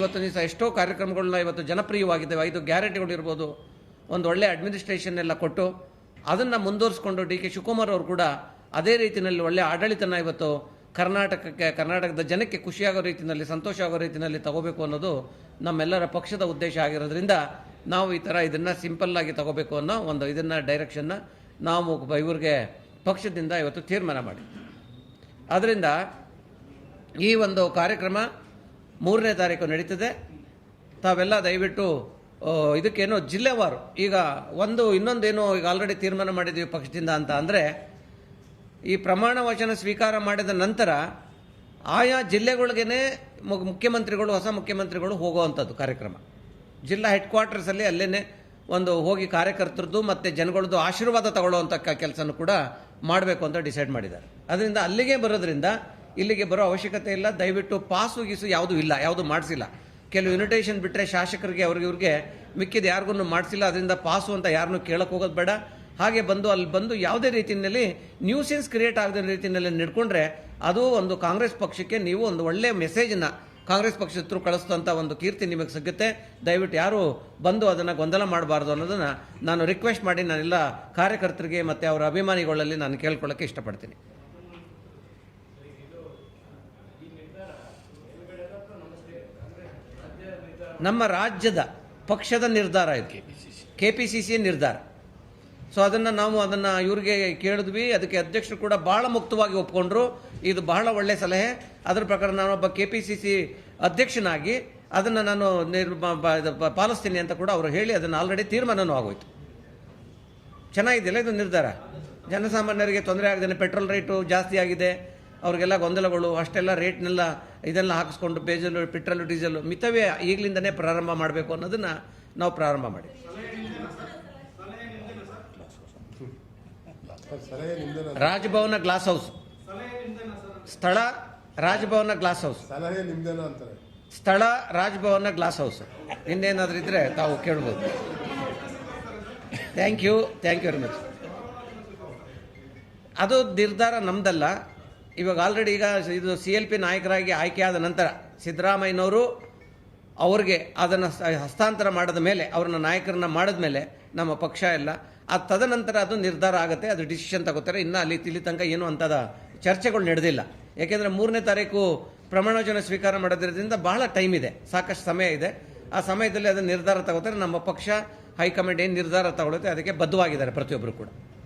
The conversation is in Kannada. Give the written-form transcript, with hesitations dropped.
ಇವತ್ತು ದಿವಸ ಎಷ್ಟೋ ಕಾರ್ಯಕ್ರಮಗಳನ್ನ ಇವತ್ತು ಜನಪ್ರಿಯವಾಗಿದ್ದಾವೆ. 5 ಗ್ಯಾರಂಟಿಗಳು ಇರ್ಬೋದು, ಒಂದು ಒಳ್ಳೆ ಅಡ್ಮಿನಿಸ್ಟ್ರೇಷನ್ ಎಲ್ಲ ಕೊಟ್ಟು ಅದನ್ನು ಮುಂದುವರಿಸಿಕೊಂಡು ಡಿ ಕೆ ಶಿವಕುಮಾರ್ ಅವರು ಕೂಡ ಅದೇ ರೀತಿಯಲ್ಲಿ ಒಳ್ಳೆ ಆಡಳಿತನ ಇವತ್ತು ಕರ್ನಾಟಕದ ಜನಕ್ಕೆ ಖುಷಿಯಾಗೋ ರೀತಿಯಲ್ಲಿ, ಸಂತೋಷ ಆಗೋ ರೀತಿಯಲ್ಲಿ ತಗೋಬೇಕು ಅನ್ನೋದು ನಮ್ಮೆಲ್ಲರ ಪಕ್ಷದ ಉದ್ದೇಶ ಆಗಿರೋದ್ರಿಂದ ನಾವು ಈ ಥರ ಇದನ್ನು ಸಿಂಪಲ್ಲಾಗಿ ತಗೋಬೇಕು ಅನ್ನೋ ಒಂದು ಇದನ್ನು ಡೈರೆಕ್ಷನ್ನ ನಾವು ಇವ್ರಿಗೆ ಪಕ್ಷದಿಂದ ಇವತ್ತು ತೀರ್ಮಾನ ಮಾಡಿ. ಆದ್ದರಿಂದ ಈ ಒಂದು ಕಾರ್ಯಕ್ರಮ 3ನೇ ತಾರೀಕು ನಡೀತದೆ. ತಾವೆಲ್ಲ ದಯವಿಟ್ಟು ಇದಕ್ಕೇನೋ ಜಿಲ್ಲೆವಾರು ಈಗ ಇನ್ನೊಂದೇನೋ ಈಗ ಆಲ್ರೆಡಿ ತೀರ್ಮಾನ ಮಾಡಿದ್ದೀವಿ ಪಕ್ಷದಿಂದ ಅಂತ ಅಂದರೆ, ಈ ಪ್ರಮಾಣ ವಚನ ಸ್ವೀಕಾರ ಮಾಡಿದ ನಂತರ ಆಯಾ ಜಿಲ್ಲೆಗಳಿಗೇ ಮುಖ್ಯಮಂತ್ರಿಗಳು, ಹೊಸ ಮುಖ್ಯಮಂತ್ರಿಗಳು ಹೋಗುವಂಥದ್ದು ಕಾರ್ಯಕ್ರಮ. ಜಿಲ್ಲಾ ಹೆಡ್ ಕ್ವಾರ್ಟರ್ಸಲ್ಲಿ ಅಲ್ಲೇ ಒಂದು ಹೋಗಿ ಕಾರ್ಯಕರ್ತರದ್ದು ಮತ್ತು ಜನಗಳದ್ದು ಆಶೀರ್ವಾದ ತಗೊಳ್ಳುವಂಥ ಕೆಲಸನೂ ಕೂಡ ಮಾಡಬೇಕು ಅಂತ ಡಿಸೈಡ್ ಮಾಡಿದ್ದಾರೆ. ಅದರಿಂದ ಅಲ್ಲಿಗೆ ಬರೋದ್ರಿಂದ ಇಲ್ಲಿಗೆ ಬರೋ ಅವಶ್ಯಕತೆ ಇಲ್ಲ. ದಯವಿಟ್ಟು ಪಾಸು ಗೀಸು ಯಾವುದೂ ಇಲ್ಲ, ಯಾವುದು ಮಾಡಿಸಿಲ್ಲ. ಕೆಲವು ಇನ್ವಿಟೇಷನ್ ಬಿಟ್ಟರೆ ಶಾಸಕರಿಗೆ ಇವ್ರಿಗೆ ಮಿಕ್ಕಿದ ಯಾರಿಗೂ ಮಾಡಿಸಿಲ್ಲ. ಅದರಿಂದ ಪಾಸು ಅಂತ ಯಾರನ್ನೂ ಕೇಳಕ್ಕೆ ಹೋಗೋದು ಬೇಡ. ಹಾಗೆ ಅಲ್ಲಿ ಬಂದು ಯಾವುದೇ ರೀತಿಯಲ್ಲಿ ನ್ಯೂಸೆನ್ಸ್ ಕ್ರಿಯೇಟ್ ಆಗದ ರೀತಿಯಲ್ಲಿ ನಡ್ಕೊಂಡ್ರೆ ಅದು ಒಂದು ಕಾಂಗ್ರೆಸ್ ಪಕ್ಷಕ್ಕೆ ನೀವು ಒಂದು ಒಳ್ಳೆಯ ಮೆಸೇಜನ್ನು ಕಾಂಗ್ರೆಸ್ ಪಕ್ಷದ ಹತ್ರ ಕಳಿಸ್ತಂಥ ಒಂದು ಕೀರ್ತಿ ನಿಮಗೆ ಸಿಗುತ್ತೆ. ದಯವಿಟ್ಟು ಯಾರು ಬಂದು ಅದನ್ನು ಗೊಂದಲ ಮಾಡಬಾರ್ದು ಅನ್ನೋದನ್ನು ನಾನು ರಿಕ್ವೆಸ್ಟ್ ಮಾಡಿ ನಾನೆಲ್ಲ ಕಾರ್ಯಕರ್ತರಿಗೆ ಮತ್ತು ಅವರ ಅಭಿಮಾನಿಗಳಲ್ಲಿ ನಾನು ಕೇಳ್ಕೊಳ್ಳೋಕ್ಕೆ ಇಷ್ಟಪಡ್ತೀನಿ. ನಮ್ಮ ರಾಜ್ಯದ ಪಕ್ಷದ ನಿರ್ಧಾರ ಇದು, KPCC ನಿರ್ಧಾರ. ಸೊ ನಾವು ಅದನ್ನು ಇವ್ರಿಗೆ ಕೇಳಿದ್ವಿ. ಅದಕ್ಕೆ ಅಧ್ಯಕ್ಷರು ಕೂಡ ಬಹಳ ಮುಕ್ತವಾಗಿ ಒಪ್ಕೊಂಡ್ರು. ಇದು ಬಹಳ ಒಳ್ಳೆಯ ಸಲಹೆ. ಅದರ ಪ್ರಕಾರ ನಾನೊಬ್ಬ KPCC ಅಧ್ಯಕ್ಷನಾಗಿ ಅದನ್ನು ನಾನು ಪಾಲಿಸ್ತೀನಿ ಅಂತ ಕೂಡ ಅವರು ಹೇಳಿ ಅದನ್ನು ಆಲ್ರೆಡಿ ತೀರ್ಮಾನವೂ ಆಗೋಯ್ತು. ಚೆನ್ನಾಗಿದೆಯಲ್ಲ ಇದು ನಿರ್ಧಾರ. ಜನಸಾಮಾನ್ಯರಿಗೆ ತೊಂದರೆ ಆಗದೇನೆ, ಪೆಟ್ರೋಲ್ ರೇಟು ಜಾಸ್ತಿ ಆಗಿದೆ, ಅವ್ರಿಗೆಲ್ಲ ಗೊಂದಲಗಳು, ಅಷ್ಟೆಲ್ಲ ರೇಟ್ನೆಲ್ಲ ಇದೆಲ್ಲ ಹಾಕಿಸ್ಕೊಂಡು ಪೆಟ್ರೋಲು ಡೀಸೆಲು ಮಿತವೇ ಈಗಲಿಂದನೇ ಪ್ರಾರಂಭ ಮಾಡಬೇಕು ಅನ್ನೋದನ್ನು ನಾವು ಪ್ರಾರಂಭ ಮಾಡಿ. ರಾಜಭವನ ಗ್ಲಾಸ್ ಹೌಸ್ ಸ್ಥಳ, ರಾಜಭವನ ಗ್ಲಾಸ್ ಹೌಸ್ ಸ್ಥಳ, ರಾಜಭವನ ಗ್ಲಾಸ್ ಹೌಸ್. ಇನ್ನೇನಾದ್ರೂ ಇದ್ರೆ ತಾವು ಕೇಳ್ಬೋದು. Thank you very much. ಅದು ನಿರ್ಧಾರ ನಮ್ದಲ್ಲ. ಇವಾಗ ಆಲ್ರೆಡಿ ಈಗ ಇದು CLP ನಾಯಕರಾಗಿ ಆಯ್ಕೆಯಾದ ನಂತರ ಸಿದ್ದರಾಮಯ್ಯನವರು ಅವ್ರಿಗೆ ಅದನ್ನು ಹಸ್ತಾಂತರ ಮಾಡಿದ ಮೇಲೆ, ಅವ್ರನ್ನ ನಾಯಕರನ್ನ ಮಾಡಿದ ಮೇಲೆ ನಮ್ಮ ಪಕ್ಷ ಎಲ್ಲ ಅದು ತದನಂತರ ಅದು ನಿರ್ಧಾರ ಆಗುತ್ತೆ, ಅದು ಡಿಸಿಷನ್ ತಗೋತಾರೆ. ಇನ್ನು ಇಲ್ಲಿ ತನಕ ಏನು ಅಂಥದ ಚರ್ಚೆಗಳು ನಡೆದಿಲ್ಲ. ಯಾಕೆಂದರೆ 3ನೇ ತಾರೀಕು ಪ್ರಮಾಣವಚನ ಸ್ವೀಕಾರ ಮಾಡೋದ್ರಿಂದ ಬಹಳ ಟೈಮ್ ಇದೆ, ಸಾಕಷ್ಟು ಸಮಯ ಇದೆ. ಆ ಸಮಯದಲ್ಲಿ ಅದನ್ನು ನಿರ್ಧಾರ ತಗೋತಾರೆ. ನಮ್ಮ ಪಕ್ಷ ಹೈಕಮಾಂಡ್ ಏನು ನಿರ್ಧಾರ ತಗೊಳುತ್ತೆ ಅದಕ್ಕೆ ಬದ್ಧವಾಗಿದ್ದಾರೆ ಪ್ರತಿಯೊಬ್ಬರು ಕೂಡ.